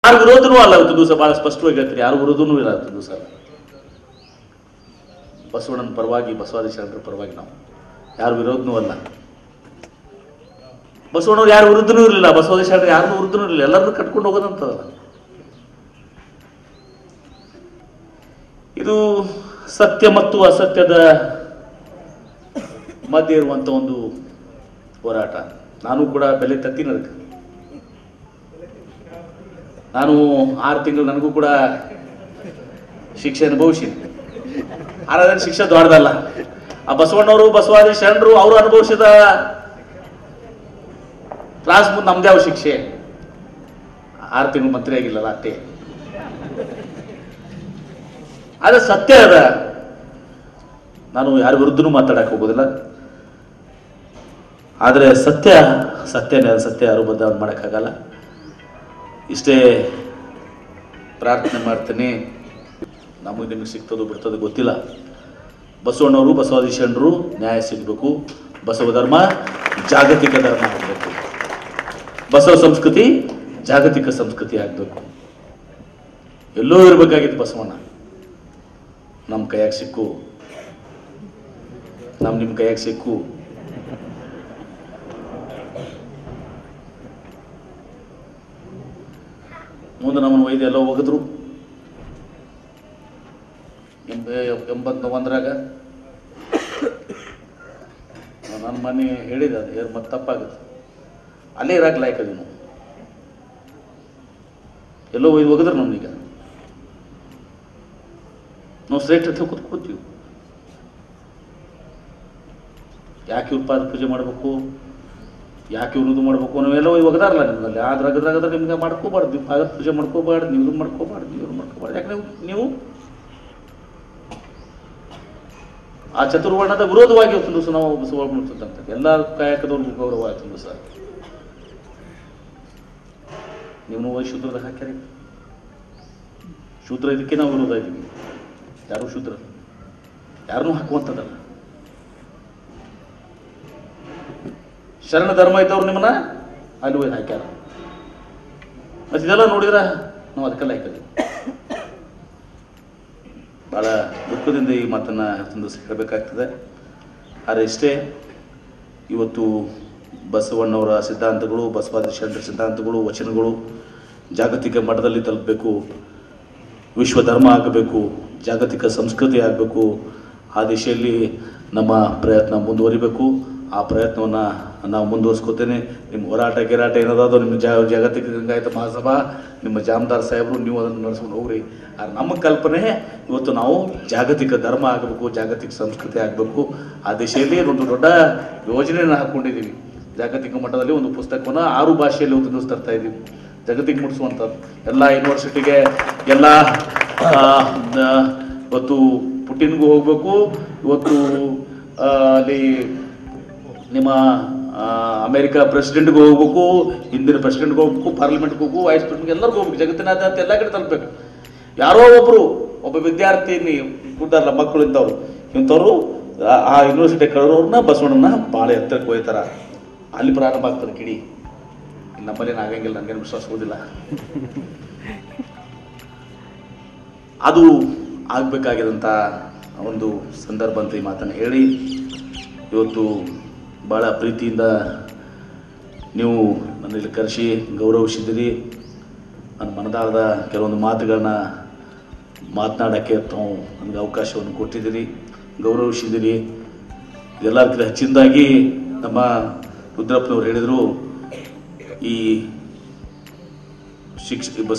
ಯಾರು ವಿರೋಧನೂ ಅಲ್ಲ. ಇವತ್ತು ದಿವಸ ಬಹಳ ಸ್ಪಷ್ಟವಾಗಿ ಹೇಳ್ತೀರಿ, ಯಾರು ವಿರೋಧನೂ ಇಲ್ಲ. ಇವತ್ತು ದಿವಸ ಬಸವಣ್ಣನ ಪರವಾಗಿ, ಬಸವಾದಿ ಶರಣರ ಪರವಾಗಿ ನಾವು ಯಾರು ವಿರೋಧನೂ ಅಲ್ಲ. ಬಸವಣ್ಣವ್ರು ಯಾರು ವಿರುದ್ಧನೂ ಇರಲಿಲ್ಲ, ಬಸವಾದಿ ಶರಣರು ಯಾರನ್ನೂ ವಿರುದ್ಧನೂ ಇರಲಿಲ್ಲ. ಎಲ್ಲರನ್ನೂ ಕಟ್ಕೊಂಡು ಹೋಗೋದಂತದಲ್ಲ. ಇದು ಸತ್ಯ ಮತ್ತು ಅಸತ್ಯದ ಮಧ್ಯೆ ಇರುವಂಥ ಒಂದು ಹೋರಾಟ. ನಾನು ಕೂಡ ಬೆಲೆ ತತ್ತೀನಿ ಅದಕ್ಕೆ. ನಾನು 6 ತಿಂಗಳು ನನಗೂ ಕೂಡ ಶಿಕ್ಷೆ ಅನುಭವಿಸಿನಿ. ಆದರೆ ಶಿಕ್ಷೆ ದೊಡ್ಡದಲ್ಲ. ಆ ಬಸವಣ್ಣವರು, ಬಸವಾದಿ ಶರಣರು ಅವರು ಅನುಭವಿಸಿದ ಕ್ಲಾಸ್ ಮುಂದೆ ನಮ್ದೇ ಯಾವ ಶಿಕ್ಷೆ. 6 ತಿಂಗಳು ಮಂತ್ರಿ ಆಗಿಲ್ಲಲ್ಲ ಅಷ್ಟೇ. ಆದರೆ ಸತ್ಯ ಅದ. ನಾನು ಯಾರ ವಿರುದ್ಧನೂ ಮಾತಾಡಕ್ಕೆ ಹೋಗೋದಿಲ್ಲ. ಆದರೆ ಸತ್ಯನೇ ಸತ್ಯ, ಯಾರು ಬದಲಾವಣೆ ಮಾಡೋಕ್ಕಾಗಲ್ಲ. ಇಷ್ಟೇ ಪ್ರಾರ್ಥನೆ ಮಾಡ್ತೀನಿ. ನಮಗೆ ನಿಮಗೆ ಸಿಗ್ತದೋ ಬಿಡ್ತದೋ ಗೊತ್ತಿಲ್ಲ. ಬಸವಣ್ಣವರು, ಬಸವಾದಿ ಶರಣರು ನ್ಯಾಯ ಸಿಗಬೇಕು. ಬಸವ ಧರ್ಮ ಜಾಗತಿಕ ಧರ್ಮ ಆಗಬೇಕು. ಬಸವ ಸಂಸ್ಕೃತಿ ಜಾಗತಿಕ ಸಂಸ್ಕೃತಿ ಆಗಬೇಕು. ಎಲ್ಲೋ ಇರಬೇಕಾಗಿತ್ತು ಬಸವಣ್ಣ. ನಮ್ಮ ಕೈಯಾಗ ಸಿಕ್ಕು, ನಿಮ್ಮ ಕೈಯಾಗ ಸಿಕ್ಕು. ಮುಂದೆ ನಮ್ಮನ್ನು ಒಯ್ದು ಎಲ್ಲ ಹೋಗಿದ್ರು. 89ರಾಗ ನನ್ನ ಮನೆ ಹೇಳಿದ ಅದು ಮತ್ತೆ ತಪ್ಪಾಗುತ್ತೆ. ಅಲ್ಲೇ ಇರಾಕ ಲಾಯ್ಕದ ನಾವು ಎಲ್ಲೋ ಒಯ್ದು ಹೋಗಿದ್ರು. ನಮ್ಮೀಗ ನಾವು ಶ್ರೇಷ್ಠತೆ ಕೂತ್ಕೊಳ್ತೀವಿ. ಯಾಕೆ ಇವ್ರ ಪಾದ ಪೂಜೆ ಮಾಡಬೇಕು, ಯಾಕೆ ಇವ್ರದ್ದು ಮಾಡಬೇಕು, ನಾವೆಲ್ಲ ಒಗದಾರಲ್ಲ ನಿಮ್ಮಲ್ಲಿ. ಆದ್ರಾಗದ್ರಾಗದ್ರೆ ನಿಮ್ಗೆ ಮಾಡ್ಕೋಬಾರ್ದು. ನೀವು ಪಾದ ಪೂಜೆ ಮಾಡ್ಕೋಬಾರ್ದು, ನೀವು ಮಾಡ್ಕೋಬಾರ್ದು, ಇವ್ರು ಮಾಡ್ಕೋಬಾರ್ದು. ಯಾಕೆ ನೀವು ಆ ಚತುರ್ವರ್ಣದ ವಿರೋಧವಾಗಿ ಒಂದು ದಿವಸ ನಾವು ಬಸವಣ್ಣ ಎಲ್ಲ ಕಾಯಕದವ್ರಿಗೂ ಗೌರವ ಆಯ್ತು. ಒಂದು ದಿವಸ ನೀವು ಶೂದ್ರದ ಹಾಕ್ಯಾರಿ. ಶೂದ್ರ ಇದಕ್ಕೆ ನಾವು ವಿರೋಧ ಇದ್ದೀವಿ. ಯಾರು ಶೂದ್ರ ಯಾರನ್ನೂ ಹಾಕುವಂಥದ್ದಲ್ಲ. ಶರಣ ಧರ್ಮ ಇದ್ದವ್ರು ನಿಮ್ಮನ್ನ ಅಲ್ಲಿ ಹೋಗಿ ಹಾಕ್ಯಾರ. ಮತ್ತು ಇದೆಲ್ಲ ನೋಡಿದ್ರೆ ನಾವು ಅದಕ್ಕೆಲ್ಲ ಹಾಕಿದ್ವಿ. ಭಾಳ ದುಃಖದಿಂದ ಈ ಮಾತನ್ನು ಒಂದು ಹೇಳಬೇಕಾಗ್ತದೆ. ಆದರೆ ಇಷ್ಟೇ, ಇವತ್ತು ಬಸವಣ್ಣವರ ಸಿದ್ಧಾಂತಗಳು, ಬಸವಾದಿ ಶರಣರ ಸಿದ್ಧಾಂತಗಳು, ವಚನಗಳು ಜಾಗತಿಕ ಮಟ್ಟದಲ್ಲಿ ತಲುಪಬೇಕು. ವಿಶ್ವ ಧರ್ಮ ಆಗಬೇಕು, ಜಾಗತಿಕ ಸಂಸ್ಕೃತಿ ಆಗಬೇಕು. ಆ ದಿಶೆಯಲ್ಲಿ ನಮ್ಮ ಪ್ರಯತ್ನ ಮುಂದುವರಿಬೇಕು. ಆ ಪ್ರಯತ್ನವನ್ನು ನಾವು ಮುಂದುವರಿಸ್ಕೋತೇನೆ. ನಿಮ್ಮ ಹೋರಾಟ ಗಿರಾಟ ಏನದಾದೋ ನಿಮ್ಮ ಜಾಗತಿಕ ಲಿಂಗಾಯತ ಮಹಾಸಭಾ, ನಿಮ್ಮ ಜಾಮದಾರ್ ಸಾಹೇಬರು, ನೀವು ಅದನ್ನು ನಡೆಸ್ಕೊಂಡು ಹೋಗ್ರಿ. ಆದರೆ ನಮ್ಮ ಕಲ್ಪನೆ ಇವತ್ತು ನಾವು ಜಾಗತಿಕ ಧರ್ಮ ಆಗಬೇಕು, ಜಾಗತಿಕ ಸಂಸ್ಕೃತಿ ಆಗಬೇಕು. ಆ ದಿಶೆಯಲ್ಲಿ ಒಂದು ದೊಡ್ಡ ಯೋಜನೆಯನ್ನು ಹಾಕ್ಕೊಂಡಿದ್ದೀವಿ. ಜಾಗತಿಕ ಮಟ್ಟದಲ್ಲಿ ಒಂದು ಪುಸ್ತಕವನ್ನು 6 ಭಾಷೆಯಲ್ಲಿ ಒಂದು ತರ್ತಾ ಇದ್ದೀವಿ, ಜಗತ್ತಿಗೆ ಮುಟ್ಟಿಸುವಂಥದ್ದು. ಎಲ್ಲ ಯೂನಿವರ್ಸಿಟಿಗೆ, ಎಲ್ಲ ಇವತ್ತು ಪುಟಿನ್ಗೂ ಹೋಗ್ಬೇಕು. ಇವತ್ತು ಅಲ್ಲಿ ನಿಮ್ಮ ಅಮೇರಿಕಾ ಪ್ರೆಸಿಡೆಂಟ್ಗೆ ಹೋಗ್ಬೇಕು, ಹಿಂದಿನ ಪ್ರೆಸಿಡೆಂಟ್ಗೆ ಹೋಗ್ಬೇಕು, ಪಾರ್ಲಿಮೆಂಟ್ಗೆ ಹೋಗ್ಬೇಕು, ವೈಸ್ ಪ್ರೆಸಿಡೆಂಟ್ಗೆ ಎಲ್ಲರಿಗೂ ಹೋಗ್ಬೇಕು. ಜಗತ್ತಿನಾದ್ಯಂತ ಎಲ್ಲ ಕಡೆ ತಲುಪಬೇಕು. ಯಾರೋ ಒಬ್ಬ ವಿದ್ಯಾರ್ಥಿ ಕೂತಾರಲ್ಲ, ಮಕ್ಕಳು ಇಂಥವ್ರು ಆ ಯೂನಿವರ್ಸಿಟಿ ಕಳೆದವ್ರನ್ನ ಬಸವಣ್ಣನ ಭಾಳ ಎತ್ತರಕ್ಕೆ ಹೋಯ್ತಾರ. ಅಲ್ಲಿ ಪ್ರಾರಂಭ ಆಗ್ತದೆ ಕಿಡಿ. ನಮ್ಮಲ್ಲೇನು ಆಗಂಗಿಲ್ಲ, ನನಗೇನು ವಿಶ್ವಾಸಗೋದಿಲ್ಲ. ಅದು ಆಗಬೇಕಾಗಿದಂಥ ಒಂದು ಸಂದರ್ಭ ಅಂತ ಈ ಮಾತನ್ನು ಹೇಳಿ, ಇವತ್ತು ಭಾಳ ಪ್ರೀತಿಯಿಂದ ನೀವು ನನ್ನಲ್ಲಿ ಕರೆಸಿ ಗೌರವಿಸಿದ್ದೀರಿ. ನನ್ನ ಮನದಾಳದ ಕೆಲವೊಂದು ಮಾತುಗಳನ್ನ ಮಾತನಾಡೋಕ್ಕೆ ತಾವು ನನಗೆ ಅವಕಾಶವನ್ನು ಕೊಟ್ಟಿದ್ದೀರಿ, ಗೌರವಿಸಿದ್ದೀರಿ. ಎಲ್ಲದಕ್ಕಿಂತ ಹೆಚ್ಚಿನದಾಗಿ ನಮ್ಮ ರುದ್ರಪ್ಪನವ್ರು ಹೇಳಿದರು, ಈ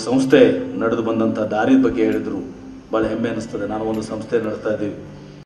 ಸಂಸ್ಥೆ ನಡೆದು ಬಂದಂಥ ದಾರಿ ಬಗ್ಗೆ ಹೇಳಿದರು. ಭಾಳ ಹೆಮ್ಮೆ ಅನ್ನಿಸ್ತದೆ. ನಾನು ಒಂದು ಸಂಸ್ಥೆ ನಡೆಸ್ತಾ ಇದ್ದೀವಿ.